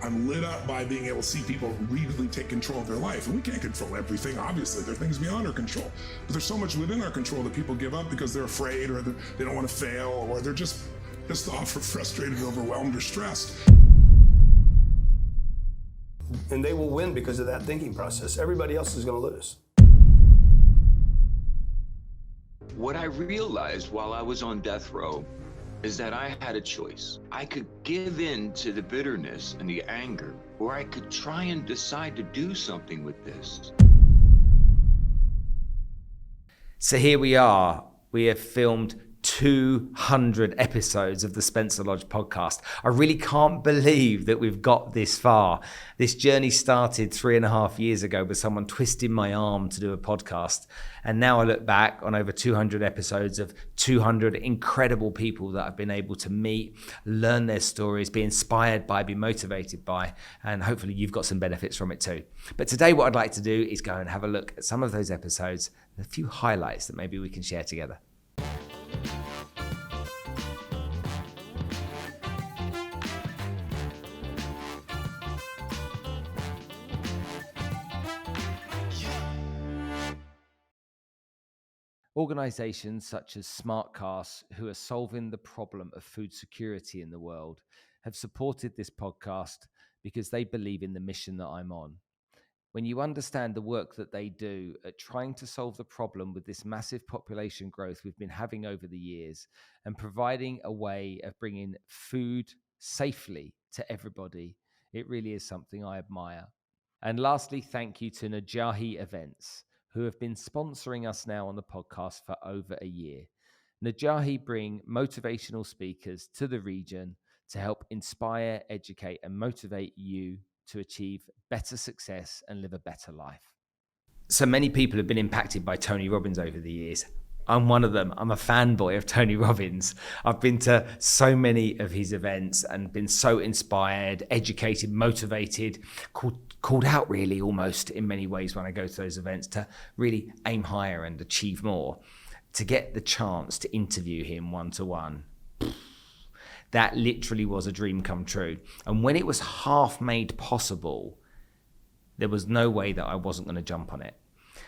I'm lit up by being able to see people really take control of their life. And we can't control everything, obviously. There are things beyond our control. But there's so much within our control that people give up because they're afraid, or they don't want to fail, or they're just pissed off or frustrated, overwhelmed, or stressed. And they will win because of that thinking process. Everybody else is going to lose. What I realized while I was on death row is that I had a choice. I could give in to the bitterness and the anger, or I could try and decide to do something with this. So here we are. We have filmed 200 episodes of the Spencer Lodge podcast. I really can't believe that we've got this far. This journey started 3.5 years ago with someone twisting my arm to do a podcast. And now I look back on over 200 episodes of 200 incredible people that I've been able to meet, learn their stories, be inspired by, be motivated by, and hopefully you've got some benefits from it too. But today what I'd like to do is go and have a look at some of those episodes, and a few highlights that maybe we can share together. Organisations such as SmartCast, who are solving the problem of food security in the world, have supported this podcast because they believe in the mission that I'm on. When you understand the work that they do at trying to solve the problem with this massive population growth we've been having over the years, and providing a way of bringing food safely to everybody, it really is something I admire. And lastly, thank you to Najahi Events, who have been sponsoring us now on the podcast for over a year. Najahi bring motivational speakers to the region to help inspire, educate, and motivate you to achieve better success and live a better life. So many people have been impacted by Tony Robbins over the years. I'm one of them. I'm a fanboy of Tony Robbins. I've been to so many of his events and been so inspired, educated, motivated, called out really almost in many ways when I go to those events to really aim higher and achieve more. To get the chance to interview him one-to-one, that literally was a dream come true. And when it was half made possible, there was no way that I wasn't going to jump on it.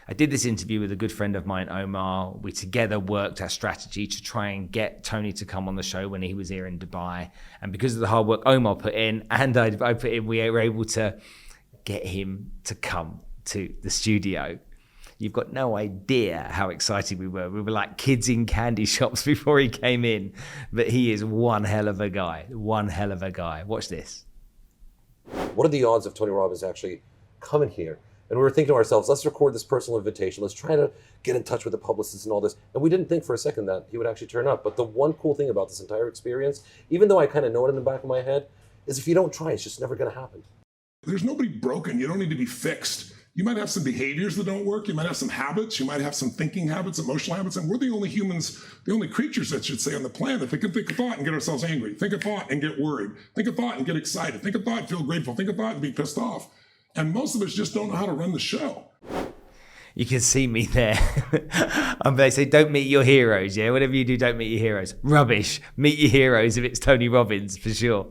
I did this interview with a good friend of mine, Omar. We together worked our strategy to try and get Tony to come on the show when he was here in Dubai. And because of the hard work Omar put in and I put in, we were able to get him to come to the studio. You've got no idea how excited we were. We were like kids in candy shops before he came in. But he is one hell of a guy. One hell of a guy. Watch this. What are the odds of Tony Robbins actually coming here? And we were thinking to ourselves, let's record this personal invitation. Let's try to get in touch with the publicist and all this. And we didn't think for a second that he would actually turn up. But the one cool thing about this entire experience, even though I kind of know it in the back of my head, is if you don't try, it's just never going to happen. There's nobody broken. You don't need to be fixed. You might have some behaviors that don't work. You might have some habits. You might have some thinking habits, emotional habits. And we're the only humans, the only creatures that should say on the planet that can think a thought and get ourselves angry. Think a thought and get worried. Think a thought and get excited. Think a thought and feel grateful. Think a thought and be pissed off. And most of us just don't know how to run the show. You can see me there. They say, don't meet your heroes. Yeah, whatever you do, don't meet your heroes. Rubbish. Meet your heroes if it's Tony Robbins, for sure.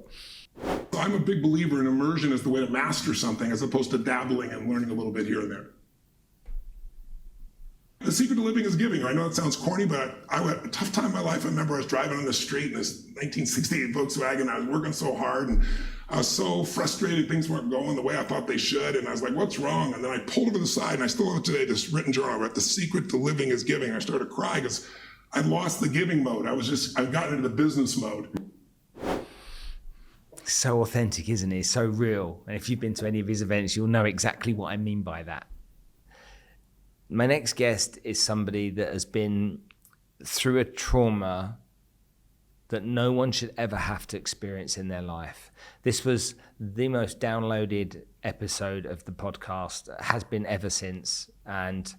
I'm a big believer in immersion as the way to master something as opposed to dabbling and learning a little bit here and there. The secret to living is giving. I know it sounds corny, but I had a tough time in my life. I remember I was driving on the street in this 1968 Volkswagen. I was working so hard and I was so frustrated. Things weren't going the way I thought they should. And I was like, what's wrong? And then I pulled over the side, and I still have today this written journal about the secret to living is giving. I started crying because I lost the giving mode. I've gotten into the business mode. So authentic, isn't he? So real. And if you've been to any of his events, you'll know exactly what I mean by that. My next guest is somebody that has been through a trauma that no one should ever have to experience in their life. This was the most downloaded episode of the podcast, has been ever since. And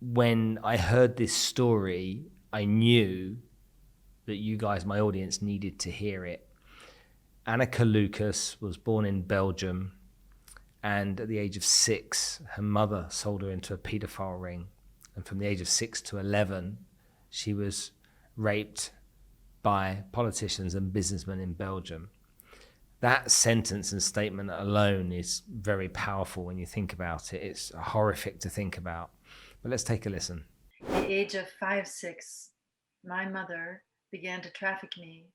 when I heard this story, I knew that you guys, my audience, needed to hear it. Anneke Lucas was born in Belgium, and at the age of 6, her mother sold her into a paedophile ring. And from the age of 6 to 11, she was raped by politicians and businessmen in Belgium. That sentence and statement alone is very powerful when you think about it. It's horrific to think about. But let's take a listen. At the age of 5, 6, my mother began to traffic me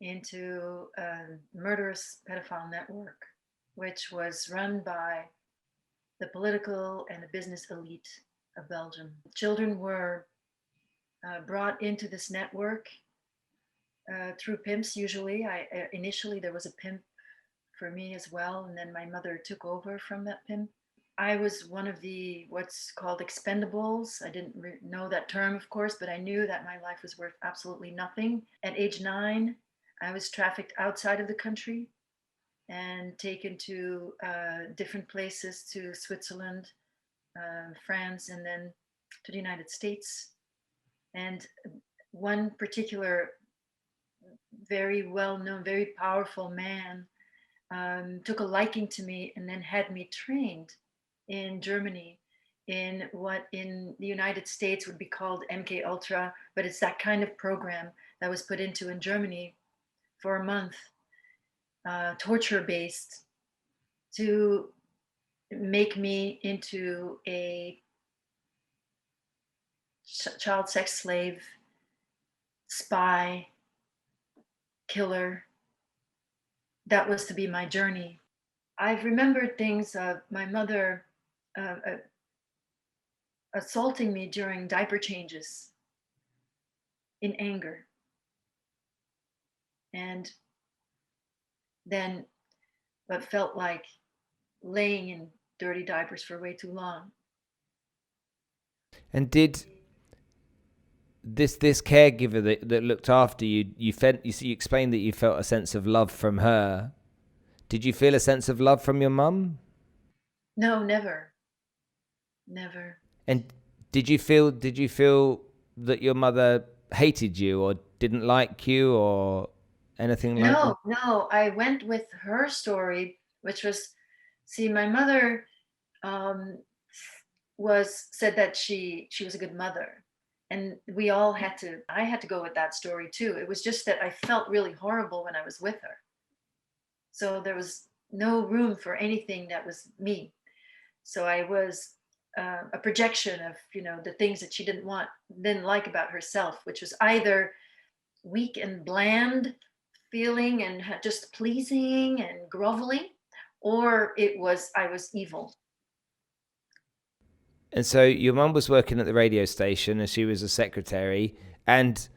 into a murderous pedophile network, which was run by the political and the business elite of Belgium. Children were brought into this network through pimps usually. Initially there was a pimp for me as well, and then my mother took over from that pimp. I was one of the what's called expendables. I didn't know that term, of course, but I knew that my life was worth absolutely nothing. At age 9, I was trafficked outside of the country and taken to different places, to Switzerland, France, and then to the United States. And one particular very well-known, very powerful man took a liking to me and then had me trained in Germany in what in the United States would be called MK Ultra, but it's that kind of program that was put into in Germany for a month, torture-based, to make me into a child sex slave, spy, killer. That was to be my journey. I've remembered things of my mother assaulting me during diaper changes in anger. And then what felt like laying in dirty diapers for way too long. And did this caregiver that looked after you, you explained that you felt a sense of love from her. Did you feel a sense of love from your mum? No, never. Never. And did you feel that your mother hated you or didn't like you or anything like that? No, I went with her story, which was, see, my mother said that she was a good mother. And I had to go with that story too. It was just that I felt really horrible when I was with her. So there was no room for anything that was me. So I was a projection of, the things that she didn't like about herself, which was either weak and bland feeling and just pleasing and groveling, or I was evil. And so your mum was working at the radio station and she was a secretary. And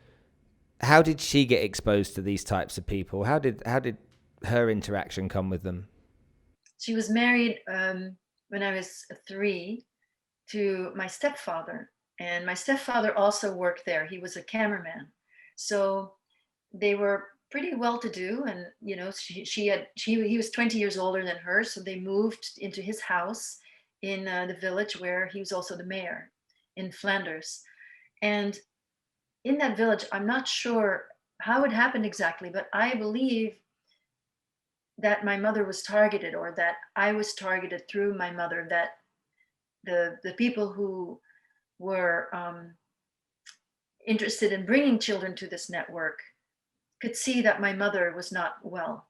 how did she get exposed to these types of people? How did her interaction come with them? She was married when I was 3 to my stepfather. And my stepfather also worked there. He was a cameraman. So they were pretty well-to-do, and he was 20 years older than her, so they moved into his house in the village where he was also the mayor in Flanders. And in that village, I'm not sure how it happened exactly, but I believe that my mother was targeted, or that I was targeted through my mother, that the people who were interested in bringing children to this network could see that my mother was not well.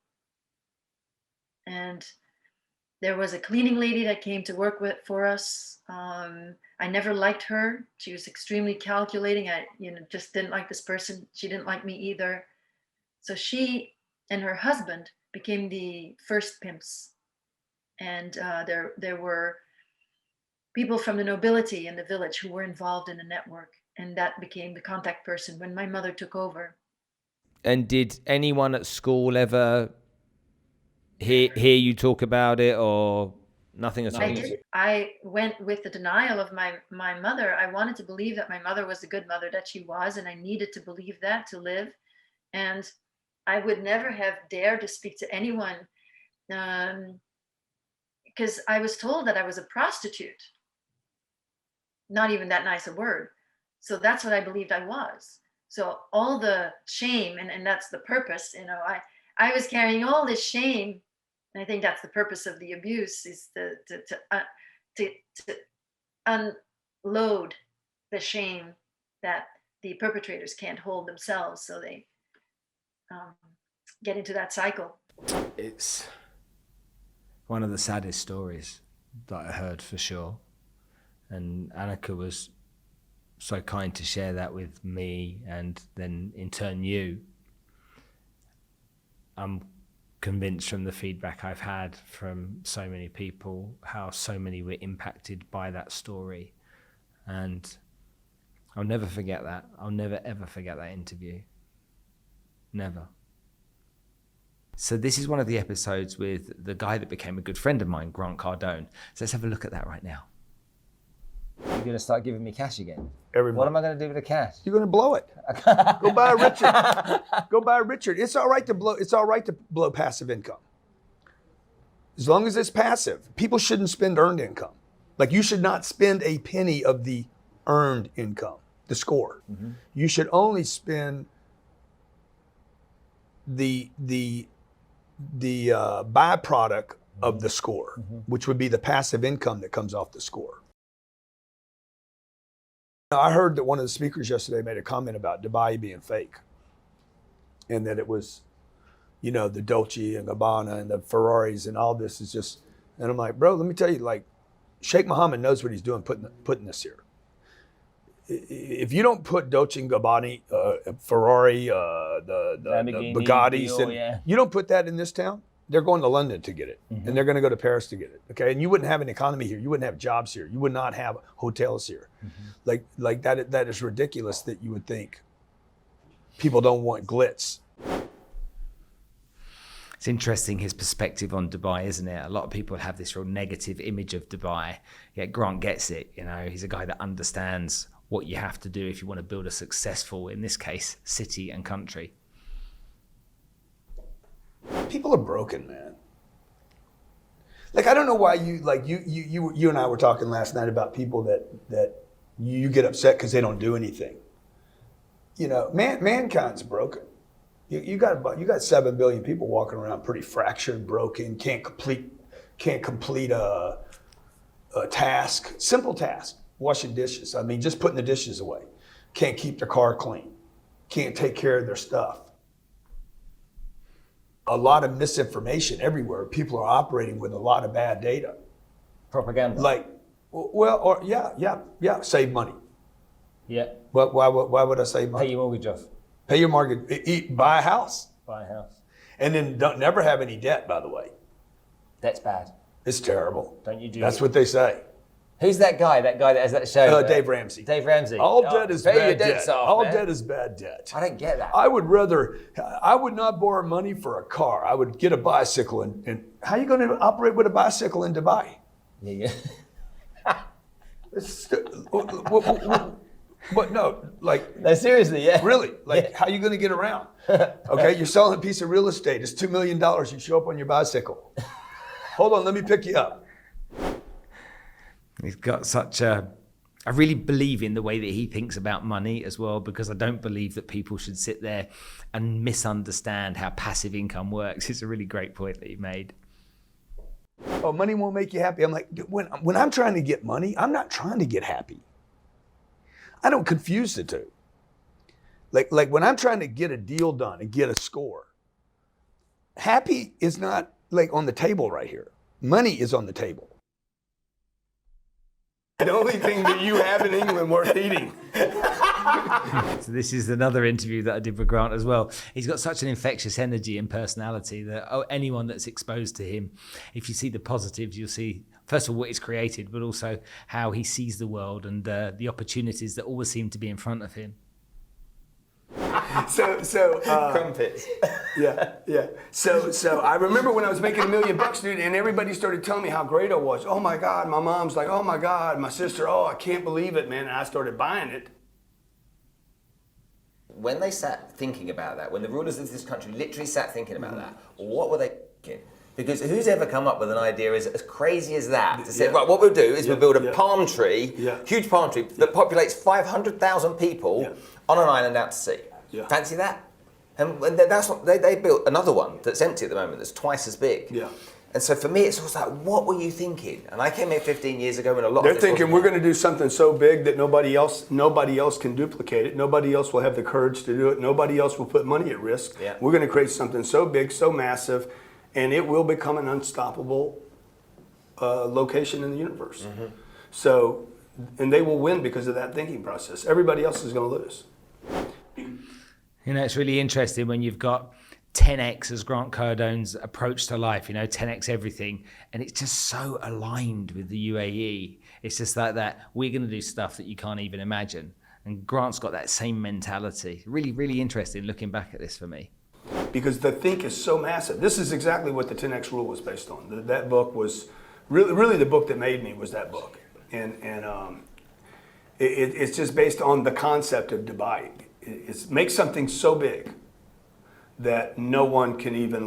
And there was a cleaning lady that came to work for us. I never liked her. She was extremely calculating. I just didn't like this person. She didn't like me either. So she and her husband became the first pimps. And there were people from the nobility in the village who were involved in the network. And that became the contact person when my mother took over. And did anyone at school ever hear you talk about it, or nothing at all? I did. I went with the denial of my mother. I wanted to believe that my mother was the good mother that she was, and I needed to believe that to live. And I would never have dared to speak to anyone because I was told that I was a prostitute. Not even that nice a word. So that's what I believed I was. So all the shame, and that's the purpose, I was carrying all this shame. And I think that's the purpose of the abuse, is to unload the shame that the perpetrators can't hold themselves. So they get into that cycle. It's one of the saddest stories that I heard, for sure. And Anneke was so kind to share that with me, and then in turn you. I'm convinced from the feedback I've had from so many people how so many were impacted by that story. And I'll never forget that. I'll never ever forget that interview. Never. So this is one of the episodes with the guy that became a good friend of mine, Grant Cardone. So let's have a look at that right now. You're going to start giving me cash again? Every month. What am I going to do with the cash? You're gonna blow it. Go buy a Richard. Go buy a Richard. It's all right to blow. It's all right to blow passive income, as long as it's passive. People shouldn't spend earned income. Like, you should not spend a penny of the earned income, the score. Mm-hmm. You should only spend the byproduct of the score, which would be the passive income that comes off the score. I heard that one of the speakers yesterday made a comment about Dubai being fake, and that it was, you know, the Dolce and Gabbana and the Ferraris and all this is just, and I'm like, bro, let me tell you, like, Sheikh Mohammed knows what he's doing putting this here. If you don't put Dolce and Gabbana, Ferrari, the Bugattis, Dior, yeah. You don't put that in this town, they're going to London to get it, and they're going to go to Paris to get it. Okay, and you wouldn't have an economy here. You wouldn't have jobs here. You would not have hotels here. Like that. That is ridiculous that you would think people don't want glitz. It's interesting, his perspective on Dubai, isn't it? A lot of people have this real negative image of Dubai. Yet Grant gets it. You know, he's a guy that understands what you have to do if you want to build a successful, in this case, city and country. People are broken, man. Like, I don't know why you and I were talking last night about people that you get upset because they don't do anything. You know, mankind's broken. You got 7 billion people walking around pretty fractured, broken, can't complete a task, simple task, washing dishes. I mean, just putting the dishes away. Can't keep their car clean. Can't take care of their stuff. A lot of misinformation everywhere. People are operating with a lot of bad data. Propaganda. Like, well, or yeah, save money. Yeah. Why would I save money? Pay your mortgage off. Pay your mortgage, buy a house. Buy a house. And then never have any debt, by the way. That's bad. It's terrible. Don't you do That's it? what they say. Who's that guy? That guy that has that show? Dave Ramsey. Dave Ramsey. All debt is pay your bad debt. debts off, All man. debt is bad debt. I don't get that. I would not borrow money for a car. I would get a bicycle. And how are you going to operate with a bicycle in Dubai? Yeah. But no, like, No, seriously, yeah. really, like, Yeah. how are you going to get around? Okay, you're selling a piece of real estate. It's $2 million. You show up on your bicycle. Hold on, let me pick you up. He's got such a... I really believe in the way that he thinks about money as well, because I don't believe that people should sit there and misunderstand how passive income works. It's a really great point that he made. Oh, money won't make you happy. I'm like, when I'm trying to get money, I'm not trying to get happy. I don't confuse the two. Like when I'm trying to get a deal done and get a score, happy is not like on the table right here. Money is on the table. The only thing that you have in England worth eating. So this is another interview that I did with Grant as well. He's got such an infectious energy and personality that anyone that's exposed to him, if you see the positives, you'll see, first of all, what he's created, but also how he sees the world and the opportunities that always seem to be in front of him. So Crumpets. Yeah. So I remember when I was making $1 million, dude, and everybody started telling me how great I was. Oh my God, my mom's like, oh my God, my sister, oh, I can't believe it, man. And I started buying it. When they sat thinking about that, when the rulers of this country literally sat thinking about that, what were they thinking? Because who's ever come up with an idea as crazy as that to say, right, what we'll do is we'll build a palm tree, huge palm tree that populates 500,000 people on an island out to sea. Fancy that? And that's what they built another one that's empty at the moment, that's twice as big. And so for me, it's always like, what were you thinking? And I came here 15 years ago and a lot They're of this thinking wasn't we're there. going to do something so big that nobody else can duplicate it. Nobody else will have the courage to do it. Nobody else will put money at risk. Yeah. We're going to create something so big, so massive, and it will become an unstoppable location in the universe. Mm-hmm. So, and they will win because of that thinking process. Everybody else is going to lose. You know, it's really interesting when you've got 10x as Grant Cardone's approach to life, 10x everything. And it's just so aligned with the UAE. It's just like that. We're going to do stuff that you can't even imagine. And Grant's got that same mentality. Really, really interesting looking back at this for me. Because the think is so massive. This is exactly what the 10X rule was based on. That book was really the book that made me was that book. And it's just based on the concept of Dubai. It's make something so big that no one can even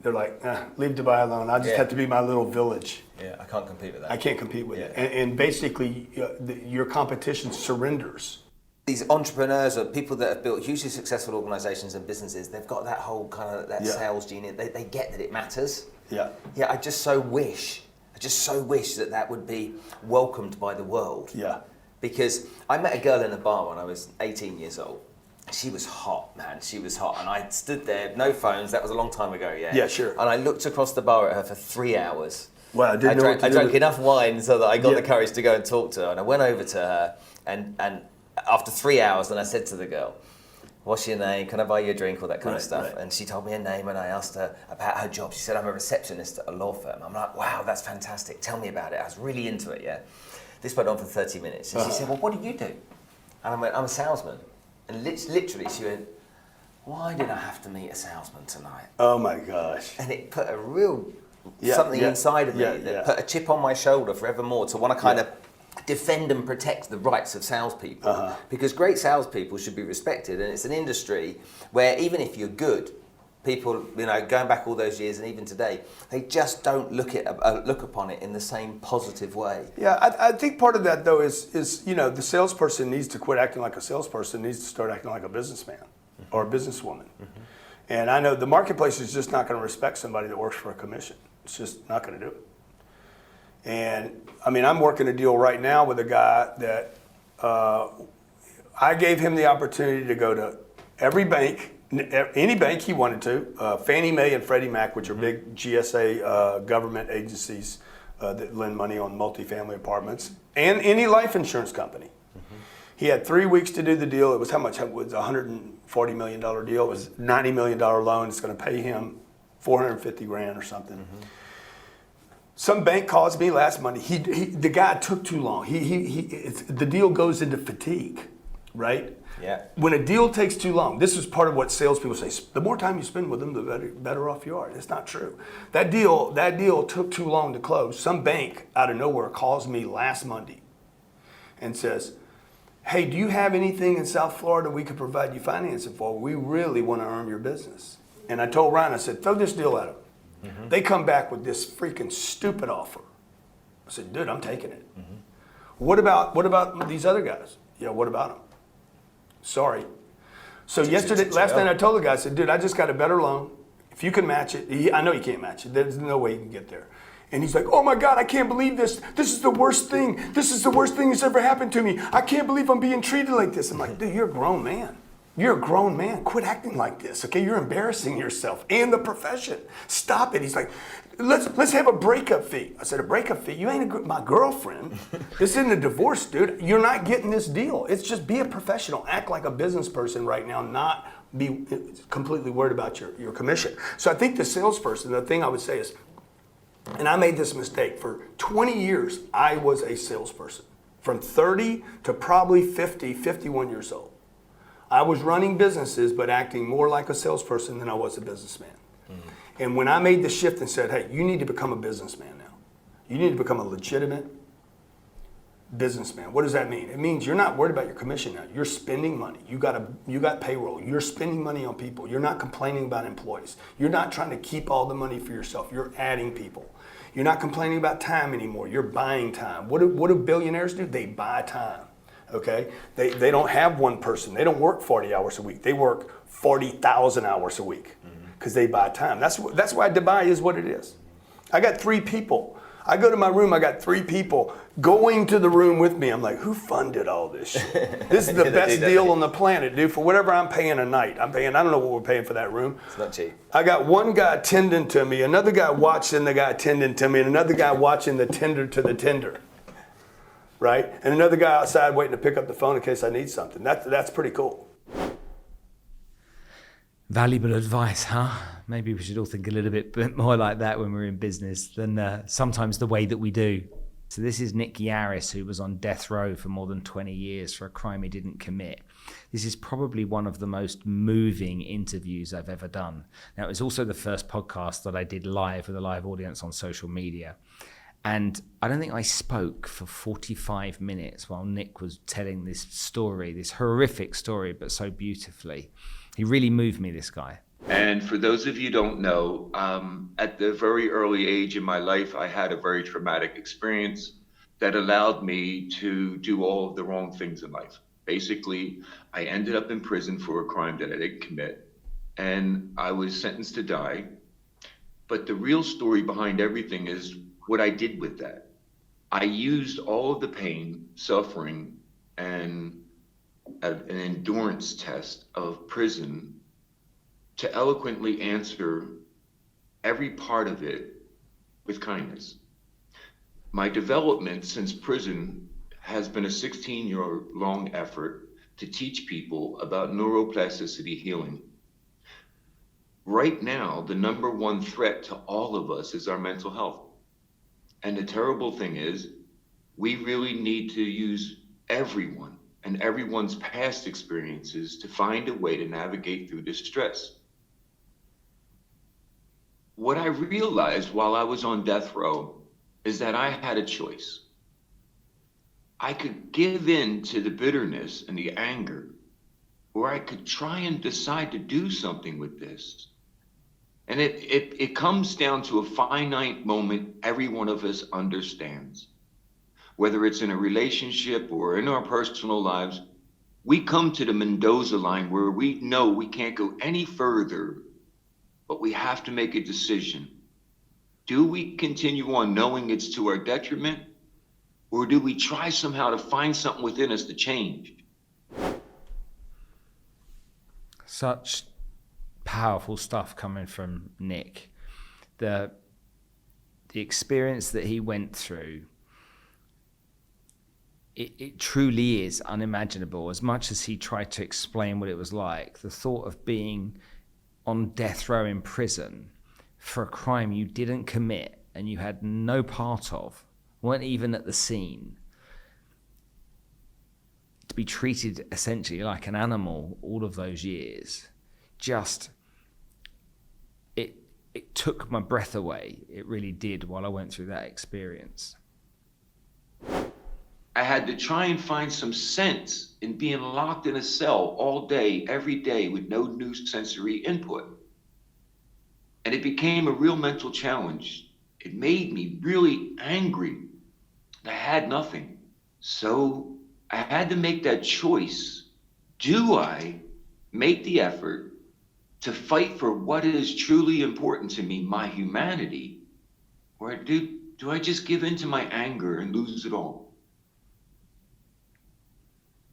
they're like, leave Dubai alone. I just have to be my little village. Yeah, I can't compete with that. I can't compete with it. And basically, your competition surrenders. These entrepreneurs or people that have built hugely successful organizations and businesses, they've got that whole kind of sales genius. They get that it matters. Yeah. Yeah, I just so wish that would be welcomed by the world. Yeah. Because I met a girl in a bar when I was 18 years old. She was hot, man. She was hot. And I stood there, no phones. That was a long time ago, yeah? Yeah, sure. And I looked across the bar at her for 3 hours. Well, I drank enough wine so that I got the courage to go and talk to her. And I went over to her, and after 3 hours, then I said to the girl, what's your name? Can I buy you a drink? All that kind of stuff. Right. And she told me her name, and I asked her about her job. She said, I'm a receptionist at a law firm. I'm like, wow, that's fantastic. Tell me about it. I was really into it, yeah? This went on for 30 minutes. And she said, well, what do you do? And I went, I'm a salesman. And literally, she went, why did I have to meet a salesman tonight? Oh my gosh. And it put a real something inside of me that put a chip on my shoulder forevermore to want to kind of defend and protect the rights of salespeople. Because great salespeople should be respected, and it's an industry where even if you're good, people, going back all those years and even today, they just don't look upon it in the same positive way. Yeah, I think part of that though is the salesperson needs to quit acting like a salesperson, needs to start acting like a businessman or a businesswoman. And I know the marketplace is just not going to respect somebody that works for a commission. It's just not going to do it. And I mean, I'm working a deal right now with a guy that I gave him the opportunity to go to every bank, any bank he wanted to, Fannie Mae and Freddie Mac, which are big GSA government agencies that lend money on multifamily apartments, and any life insurance company. He had 3 weeks to do the deal. It was how much? It was a $140 million deal. It was a $90 million loan. It's going to pay him $450,000 or something. Some bank calls me last Monday. The guy took too long. The deal goes into fatigue, right? Yeah. When a deal takes too long, this is part of what salespeople say. The more time you spend with them, the better off you are. It's not true. That deal took too long to close. Some bank out of nowhere calls me last Monday and says, hey, do you have anything in South Florida we could provide you financing for? We really want to earn your business. And I told Ryan, I said, throw this deal at them. They come back with this freaking stupid offer. I said, dude, I'm taking it. What about these other guys? Yeah, what about them? Sorry. So last night I told the guy, I said, dude, I just got a better loan. If you can match it, I know you can't match it. There's no way you can get there. And he's like, oh my God, I can't believe this. This is the worst thing. This is the worst thing that's ever happened to me. I can't believe I'm being treated like this. I'm like, dude, you're a grown man. You're a grown man. Quit acting like this, okay? You're embarrassing yourself and the profession. Stop it. He's like, let's have a breakup fee. I said, a breakup fee? You ain't my girlfriend. This isn't a divorce, dude. You're not getting this deal. It's just be a professional. Act like a business person right now, not be completely worried about your commission. So I think the salesperson, the thing I would say is, and I made this mistake, for 20 years, I was a salesperson. From 30 to probably 50, 51 years old. I was running businesses, but acting more like a salesperson than I was a businessman. And when I made the shift and said, hey, you need to become a businessman now. You need to become a legitimate businessman. What does that mean? It means you're not worried about your commission now. You're spending money. You got payroll. You're spending money on people. You're not complaining about employees. You're not trying to keep all the money for yourself. You're adding people. You're not complaining about time anymore. You're buying time. What do billionaires do? They buy time. Okay? They don't have one person. They don't work 40 hours a week. They work 40,000 hours a week because they buy time. That's why Dubai is what it is. I got 3 people. I go to my room, I got 3 people going to the room with me. I'm like, who funded all this shit? This is the best deal on the planet, dude. For whatever I'm paying a night. I don't know what we're paying for that room. It's not cheap. I got one guy tending to me, another guy watching the guy tending to me, and another guy watching the tender to the tender. Right? And another guy outside waiting to pick up the phone in case I need something. That's pretty cool. Valuable advice, huh? Maybe we should all think a little bit more like that when we're in business than sometimes the way that we do. So this is Nick Yarris, who was on death row for more than 20 years for a crime he didn't commit. This is probably one of the most moving interviews I've ever done. Now, it was also the first podcast that I did live with a live audience on social media. And I don't think I spoke for 45 minutes while Nick was telling this story, this horrific story, but so beautifully. He really moved me, this guy. And for those of you who don't know, at the very early age in my life, I had a very traumatic experience that allowed me to do all of the wrong things in life. Basically, I ended up in prison for a crime that I didn't commit, and I was sentenced to die. But the real story behind everything is what I did with that. I used all of the pain, suffering, and an endurance test of prison to eloquently answer every part of it with kindness. My development since prison has been a 16-year-long effort to teach people about neuroplasticity healing. Right now, the number one threat to all of us is our mental health. And the terrible thing is, we really need to use everyone and everyone's past experiences to find a way to navigate through this stress. What I realized while I was on death row is that I had a choice. I could give in to the bitterness and the anger, or I could try and decide to do something with this. And it comes down to a finite moment every one of us understands. Whether it's in a relationship or in our personal lives, we come to the Mendoza line where we know we can't go any further, but we have to make a decision. Do we continue on knowing it's to our detriment, or do we try somehow to find something within us to change? Such powerful stuff coming from Nick. The experience that he went through, it truly is unimaginable. As much as he tried to explain what it was like, the thought of being on death row in prison for a crime you didn't commit and you had no part of, weren't even at the scene, to be treated essentially like an animal all of those years, it took my breath away. It really did while I went through that experience. I had to try and find some sense in being locked in a cell all day, every day, with no new sensory input. And it became a real mental challenge. It made me really angry. I had nothing. So I had to make that choice. Do I make the effort to fight for what is truly important to me, my humanity? Or do I just give in to my anger and lose it all?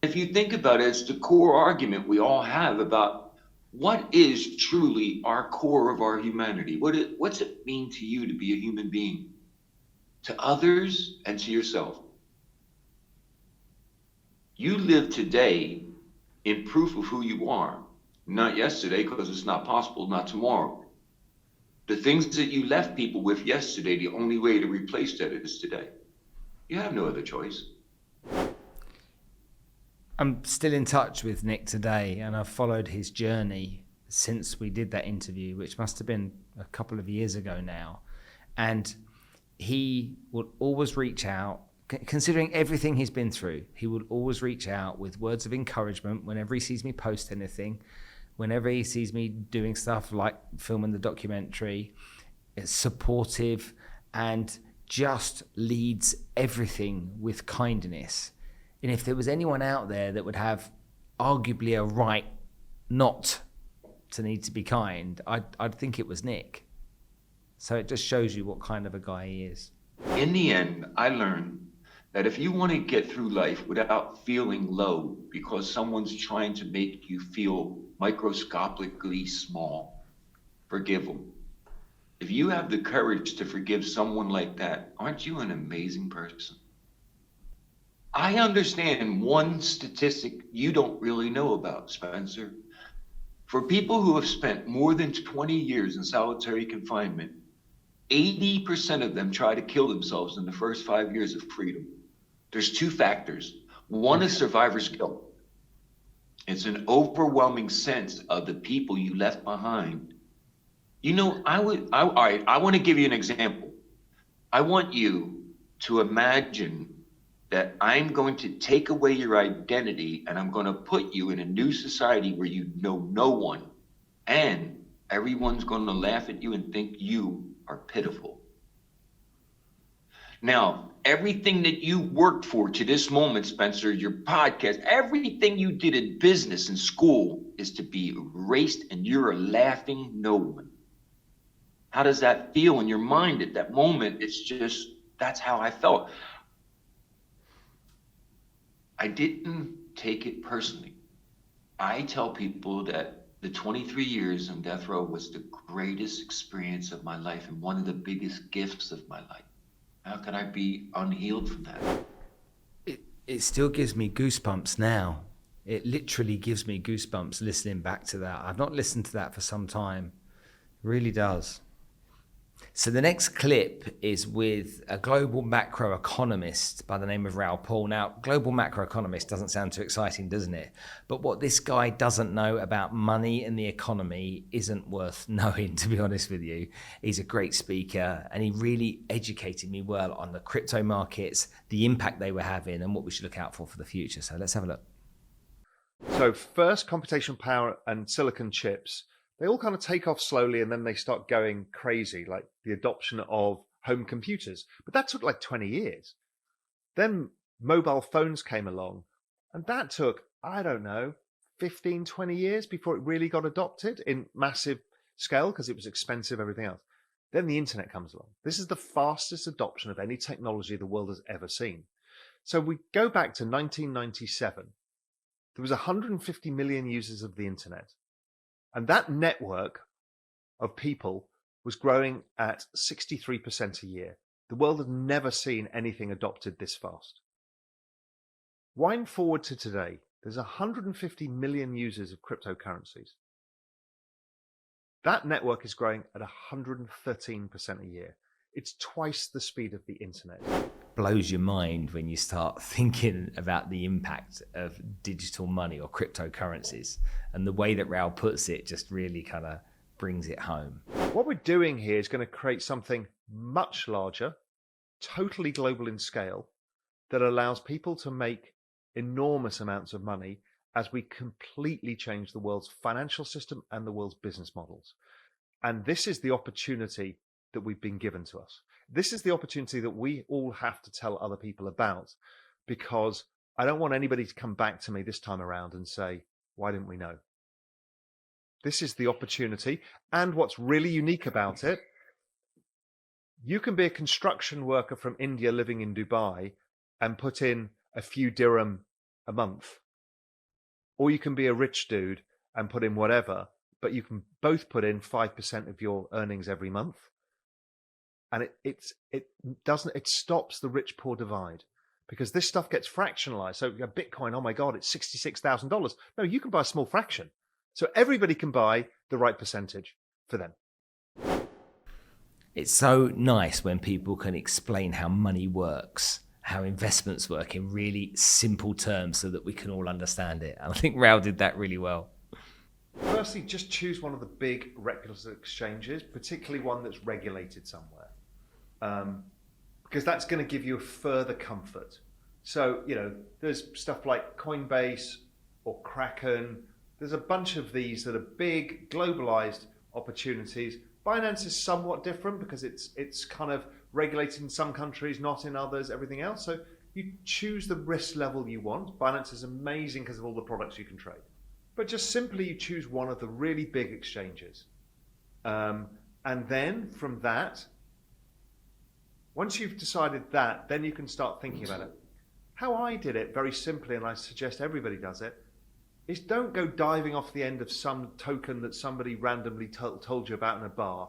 If you think about it, it's the core argument we all have about what is truly our core of our humanity. What's it mean to you to be a human being? To others and to yourself. You live today in proof of who you are, not yesterday, because it's not possible, not tomorrow. The things that you left people with yesterday, the only way to replace that is today. You have no other choice. I'm still in touch with Nick today, and I've followed his journey since we did that interview, which must have been a couple of years ago now. And he would always reach out, considering everything he's been through, he would always reach out with words of encouragement whenever he sees me post anything, whenever he sees me doing stuff like filming the documentary. It's supportive and just leads everything with kindness. And if there was anyone out there that would have arguably a right not to need to be kind, I'd think it was Nick. So it just shows you what kind of a guy he is. In the end, I learned that if you want to get through life without feeling low because someone's trying to make you feel microscopically small, forgive them. If you have the courage to forgive someone like that, aren't you an amazing person? I understand one statistic you don't really know about, Spencer. For people who have spent more than 20 years in solitary confinement, 80% of them try to kill themselves in the first 5 years of freedom. There's two factors. One is survivor's guilt. It's an overwhelming sense of the people you left behind. You know, all right, I want to give you an example. I want you to imagine that I'm going to take away your identity and I'm going to put you in a new society where you know no one, and everyone's going to laugh at you and think you are pitiful. Now, everything that you worked for to this moment, Spencer, your podcast, everything you did in business and school is to be erased, and you're a laughing no one. How does that feel in your mind at that moment? It's just, that's how I felt. I didn't take it personally. I tell people that the 23 years on death row was the greatest experience of my life and one of the biggest gifts of my life. How could I be unhealed from that? It still gives me goosebumps now. It literally gives me goosebumps listening back to that. I've not listened to that for some time. It really does. So the next clip is with a global macroeconomist by the name of Raoul Pal. Now, global macroeconomist doesn't sound too exciting, doesn't it? But what this guy doesn't know about money and the economy isn't worth knowing, to be honest with you. He's a great speaker, and he really educated me well on the crypto markets, the impact they were having, and what we should look out for the future. So let's have a look. So first, computational power and silicon chips, they all kind of take off slowly and then they start going crazy, like the adoption of home computers. But that took like 20 years. Then mobile phones came along, and that took, I don't know, 15, 20 years before it really got adopted in massive scale because it was expensive, everything else. Then the internet comes along. This is the fastest adoption of any technology the world has ever seen. So we go back to 1997. There was 150 million users of the internet. And that network of people was growing at 63% a year. The world has never seen anything adopted this fast. Wind forward to today, there's 150 million users of cryptocurrencies. That network is growing at 113% a year. It's twice the speed of the internet. Blows your mind when you start thinking about the impact of digital money or cryptocurrencies, and the way that Raoul puts it just really kind of brings it home. What we're doing here is going to create something much larger, totally global in scale, that allows people to make enormous amounts of money as we completely change the world's financial system and the world's business models. And this is the opportunity that we've been given to us. This is the opportunity that we all have to tell other people about, because I don't want anybody to come back to me this time around and say, why didn't we know? This is the opportunity. And what's really unique about it, you can be a construction worker from India living in Dubai and put in a few dirham a month. Or you can be a rich dude and put in whatever, but you can both put in 5% of your earnings every month. And it stops the rich poor divide, because this stuff gets fractionalized. So Bitcoin, oh my God, it's $66,000. No, you can buy a small fraction. So everybody can buy the right percentage for them. It's so nice when people can explain how money works, how investments work in really simple terms so that we can all understand it. And I think Raoul did that really well. Firstly, just choose one of the big reputable exchanges, particularly one that's regulated somewhere. Because that's going to give you a further comfort. So, there's stuff like Coinbase or Kraken. There's a bunch of these that are big, globalized opportunities. Binance is somewhat different because it's kind of regulated in some countries, not in others, everything else. So you choose the risk level you want. Binance is amazing because of all the products you can trade. But just simply you choose one of the really big exchanges. And then from that, once you've decided that, then you can start thinking about it. How I did it very simply, and I suggest everybody does it, is don't go diving off the end of some token that somebody randomly told you about in a bar.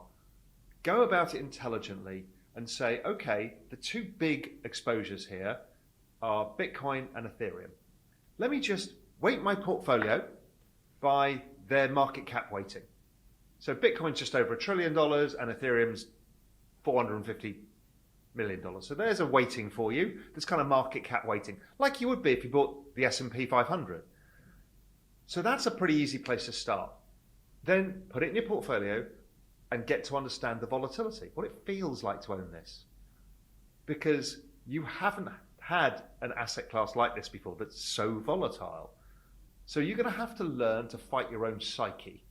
Go about it intelligently and say, okay, the two big exposures here are Bitcoin and Ethereum. Let me just weight my portfolio by their market cap weighting. So Bitcoin's just over $1 trillion and Ethereum's $450 million. So there's a weighting for you. This kind of market cap weighting, like you would be if you bought the S&P 500. So that's a pretty easy place to start. Then put it in your portfolio and get to understand the volatility, what it feels like to own this. Because you haven't had an asset class like this before that's so volatile. So you're going to have to learn to fight your own psyche,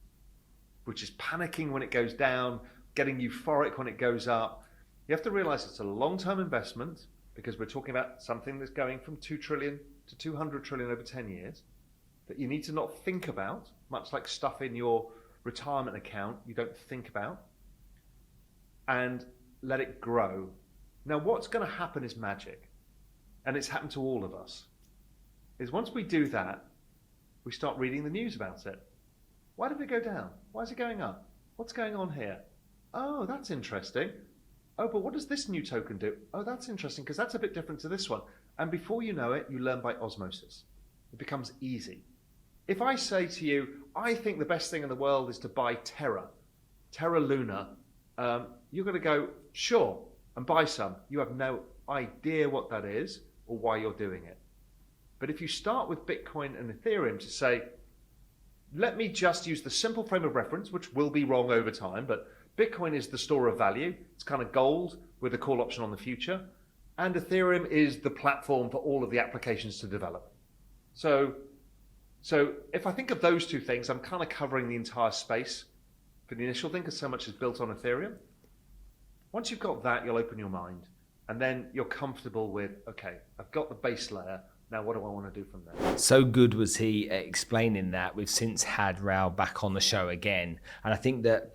which is panicking when it goes down, getting euphoric when it goes up. You have to realize it's a long-term investment because we're talking about something that's going from 2 trillion to 200 trillion over 10 years that you need to not think about, much like stuff in your retirement account you don't think about, and let it grow. Now, what's going to happen is magic, and it's happened to all of us, is once we do that, we start reading the news about it. Why did it go down? Why is it going up? What's going on here? Oh, that's interesting. Oh, but what does this new token do? Oh, that's interesting because that's a bit different to this one. And before you know it, you learn by osmosis. It becomes easy. If I say to you, I think the best thing in the world is to buy Terra Luna, you're going to go, sure, and buy some. You have no idea what that is or why you're doing it. But if you start with Bitcoin and Ethereum to say, let me just use the simple frame of reference, which will be wrong over time, but Bitcoin is the store of value. It's kind of gold with a call option on the future. And Ethereum is the platform for all of the applications to develop. So if I think of those two things, I'm kind of covering the entire space for the initial thing because so much is built on Ethereum. Once you've got that, you'll open your mind. And then you're comfortable with, okay, I've got the base layer. Now, what do I want to do from there? So good was he at explaining that. We've since had Raoul back on the show again. And I think that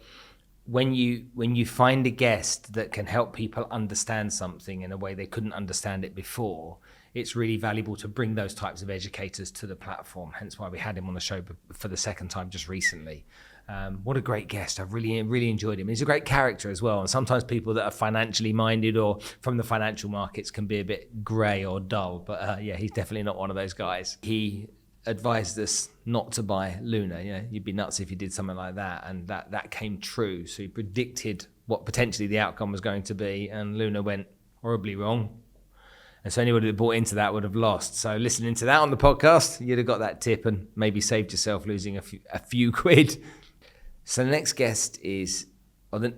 when you find a guest that can help people understand something in a way they couldn't understand it before, it's really valuable to bring those types of educators to the platform. Hence why we had him on the show for the second time just recently. What a great guest. I've really enjoyed him. He's a great character as well. And sometimes people that are financially minded or from the financial markets can be a bit grey or dull. But yeah, he's definitely not one of those guys. He advised us not to buy Luna. You know, you'd be nuts if you did something like that. And that came true. So he predicted what potentially the outcome was going to be. And Luna went horribly wrong. And so anybody that bought into that would have lost. So listening to that on the podcast, you'd have got that tip and maybe saved yourself losing a few quid. So the next guest is, or the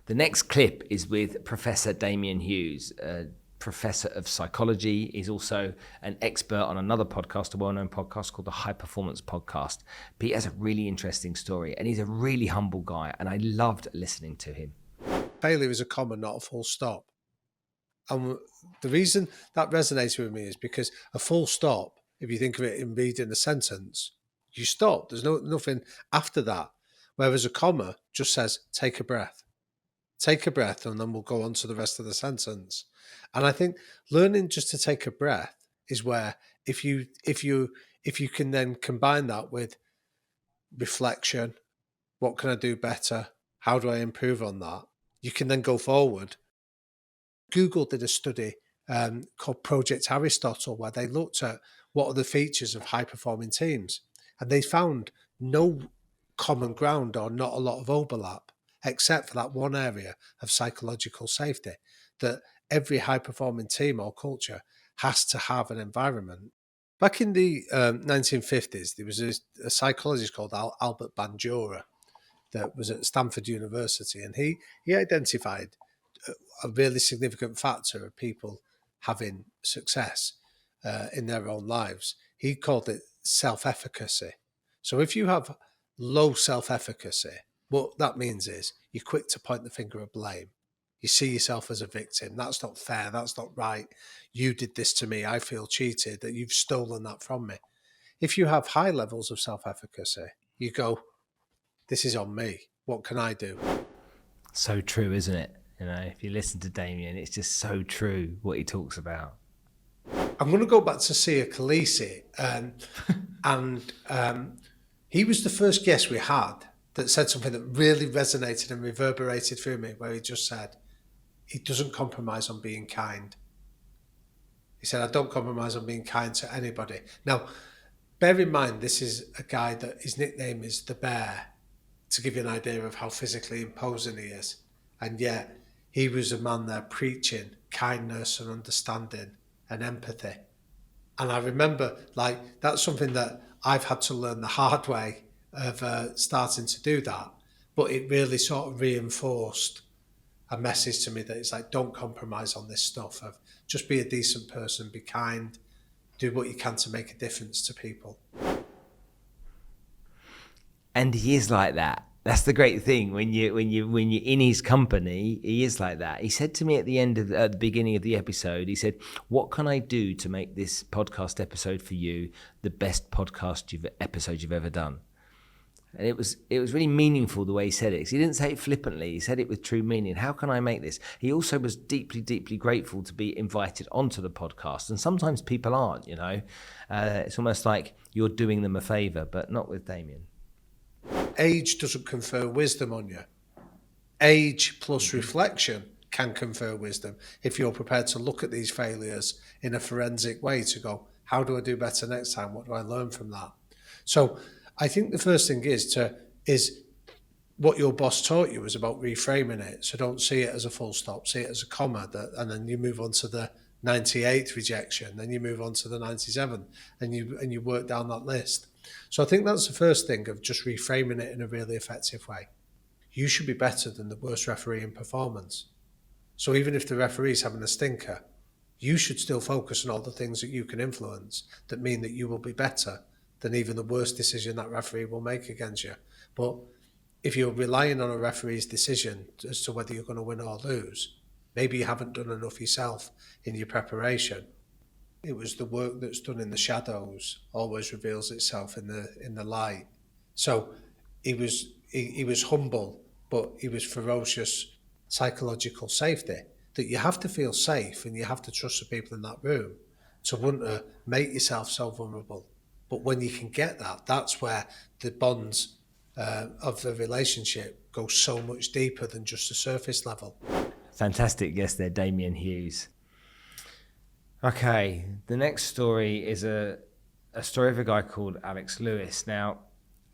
next clip is with Professor Damian Hughes, a professor of psychology. He's also an expert on another podcast, a well-known podcast called the High Performance Podcast. Pete has a really interesting story and he's a really humble guy and I loved listening to him. Failure is a comma, not a full stop. And the reason that resonates with me is because a full stop, if you think of it in reading a sentence, you stop. There's nothing after that. Whereas a comma just says, take a breath. Take a breath, and then we'll go on to the rest of the sentence. And I think learning just to take a breath is where if you can then combine that with reflection, what can I do better? How do I improve on that? You can then go forward. Google did a study called Project Aristotle, where they looked at what are the features of high-performing teams. And they found no common ground or not a lot of overlap, except for that one area of psychological safety, that every high-performing team or culture has to have an environment. Back in the 1950s, there was a psychologist called Albert Bandura that was at Stanford University, and he identified a really significant factor of people having success in their own lives. He called it self-efficacy. So if you have low self-efficacy, what that means is you're quick to point the finger of blame. You see yourself as a victim. That's not fair. That's not right. You did this to me. I feel cheated, that you've stolen that from me. If you have high levels of self-efficacy, you go, this is on me. What can I do? So true, isn't it? You know, if you listen to Damian, it's just so true what he talks about. I'm going to go back to Sia Khaleesi, and he was the first guest we had that said something that really resonated and reverberated through me, where he just said, he doesn't compromise on being kind. He said, I don't compromise on being kind to anybody. Now, bear in mind, this is a guy that his nickname is the Bear, to give you an idea of how physically imposing he is. And yet, he was a man there preaching kindness and understanding and empathy. And I remember, like, that's something that I've had to learn the hard way of starting to do that. But it really sort of reinforced a message to me that it's like, don't compromise on this stuff of just be a decent person, be kind, do what you can to make a difference to people. And he is like that. That's the great thing. When you're in his company, he is like that. He said to me at the beginning of the episode, he said, "What can I do to make this podcast episode for you the best episode you've ever done?" And it was really meaningful the way he said it. 'Cause he didn't say it flippantly. He said it with true meaning. How can I make this? He also was deeply, deeply grateful to be invited onto the podcast. And sometimes people aren't, you know. It's almost like you're doing them a favor, but not with Damian. Age doesn't confer wisdom on you. Age plus reflection can confer wisdom if you're prepared to look at these failures in a forensic way to go, how do I do better next time? What do I learn from that? So I think the first thing is what your boss taught you was about reframing it. So don't see it as a full stop, see it as a comma, and then you move on to the 98th rejection, then you move on to the 97th, and you work down that list. So I think that's the first thing of just reframing it in a really effective way. You should be better than the worst referee in performance. So even if the referee's having a stinker, you should still focus on all the things that you can influence that mean that you will be better than even the worst decision that referee will make against you. But if you're relying on a referee's decision as to whether you're going to win or lose, maybe you haven't done enough yourself in your preparation. It was the work that's done in the shadows always reveals itself in the light. So he was humble, but he was ferocious psychological safety. That you have to feel safe and you have to trust the people in that room to want to make yourself so vulnerable. But when you can get that, that's where the bonds of the relationship go so much deeper than just the surface level. Fantastic guest there, Damian Hughes. Okay, the next story is a story of a guy called Alex Lewis. Now,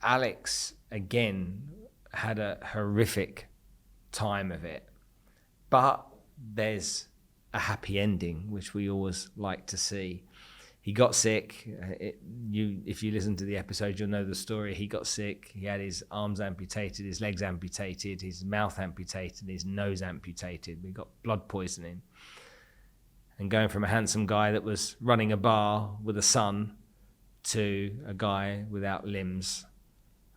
Alex, again, had a horrific time of it, but there's a happy ending, which we always like to see. He got sick. If you listen to the episode, you'll know the story. He got sick. He had his arms amputated, his legs amputated, his mouth amputated, his nose amputated. He got blood poisoning. And going from a handsome guy that was running a bar with a son to a guy without limbs,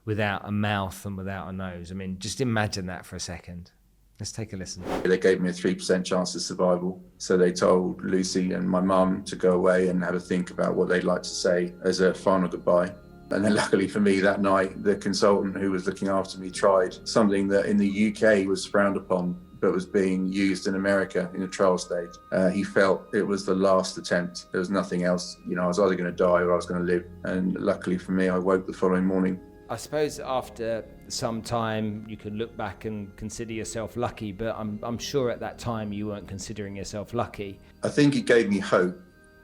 without a mouth and without a nose. I mean, just imagine that for a second. Let's take a listen. They gave me a 3% chance of survival. So they told Lucy and my mum to go away and have a think about what they'd like to say as a final goodbye. And then luckily for me that night, the consultant who was looking after me tried something that in the UK was frowned upon, but was being used in America in a trial stage. He felt it was the last attempt. There was nothing else. You know, I was either going to die or I was going to live. And luckily for me, I woke the following morning. I suppose after some time you can look back and consider yourself lucky, but I'm sure at that time you weren't considering yourself lucky. I think it gave me hope.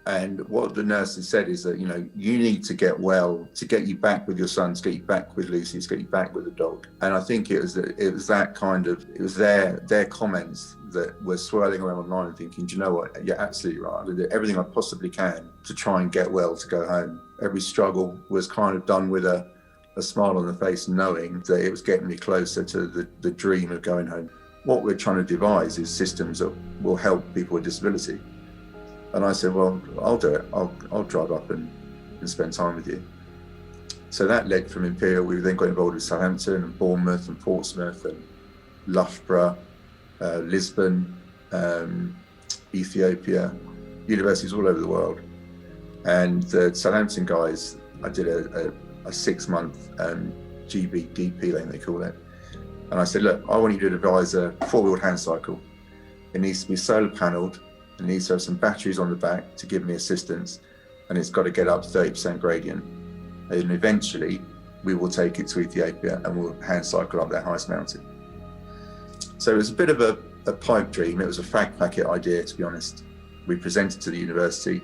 And what the nurses said is that, you know, you need to get well to get you back with your son, to get you back with Lucy, to get you back with the dog. And I think it was their comments that were swirling around my mind and thinking, do you know what? You're absolutely right. I'm going to do everything I possibly can to try and get well to go home. Every struggle was kind of done with a smile on the face, knowing that it was getting me closer to the dream of going home. What we're trying to devise is systems that will help people with disability. And I said, well, I'll do it. I'll drive up and spend time with you. So that led from Imperial. We then got involved with Southampton and Bournemouth and Portsmouth and Loughborough, Lisbon, Ethiopia, universities all over the world. And the Southampton guys, I did a 6-month GBDP, they call it. And I said, look, I want you to devise a 4-wheeled hand cycle. It needs to be solar panelled. It needs to have some batteries on the back to give me assistance. And it's got to get up to 30% gradient. And eventually we will take it to Ethiopia and we'll hand cycle up that highest mountain. So it was a bit of a pipe dream. It was a fag packet idea, to be honest. We presented to the university.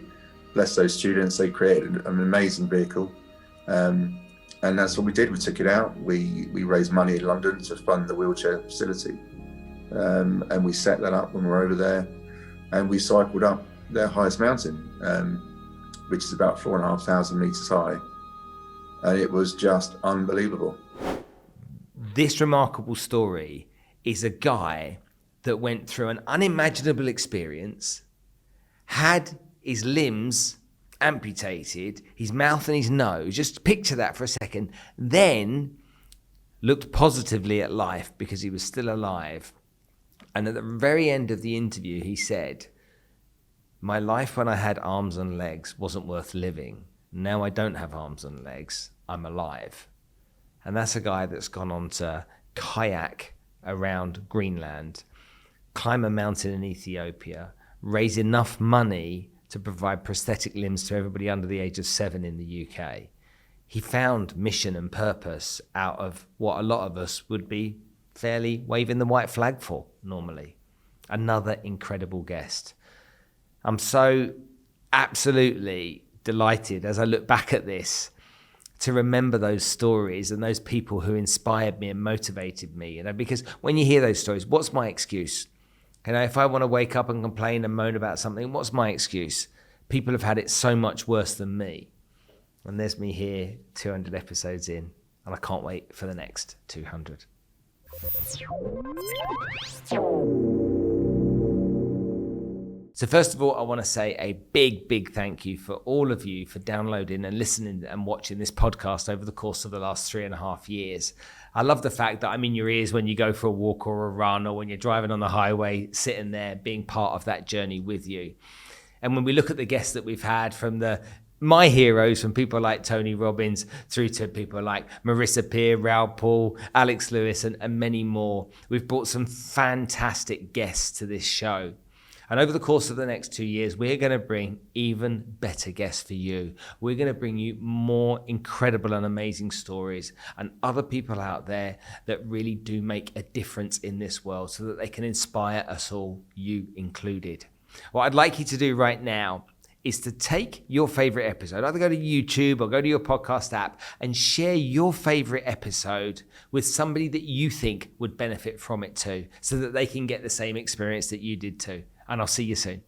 Bless those students, they created an amazing vehicle. And that's what we did. We took it out. We raised money in London to fund the wheelchair facility. And we set that up when we were over there. And we cycled up their highest mountain, which is about 4,500 meters high. And it was just unbelievable. This remarkable story is a guy that went through an unimaginable experience, had his limbs amputated, his mouth and his nose, just picture that for a second, then looked positively at life because he was still alive. And at the very end of the interview, he said, my life when I had arms and legs wasn't worth living. Now I don't have arms and legs, I'm alive. And that's a guy that's gone on to kayak around Greenland, climb a mountain in Ethiopia, raise enough money to provide prosthetic limbs to everybody under the age of 7 in the UK. He found mission and purpose out of what a lot of us would be fairly waving the white flag for normally. Another incredible guest. I'm so absolutely delighted as I look back at this to remember those stories and those people who inspired me and motivated me, because when you hear those stories, what's my excuse? If I want to wake up and complain and moan about something, what's my excuse? People have had it so much worse than me. And there's me here 200 episodes in, and I can't wait for the next 200. So first of all, I want to say a big, big thank you for all of you for downloading and listening and watching this podcast over the course of the last 3.5 years. I love the fact that I'm in your ears when you go for a walk or a run or when you're driving on the highway, sitting there, being part of that journey with you. And when we look at the guests that we've had from my heroes, from people like Tony Robbins through to people like Marissa Peer, Raoul Pal, Alex Lewis, and many more, we've brought some fantastic guests to this show. And over the course of the next 2 years, we're going to bring even better guests for you. We're going to bring you more incredible and amazing stories and other people out there that really do make a difference in this world so that they can inspire us all, you included. What I'd like you to do right now is to take your favorite episode, either go to YouTube or go to your podcast app and share your favorite episode with somebody that you think would benefit from it too, so that they can get the same experience that you did too. And I'll see you soon.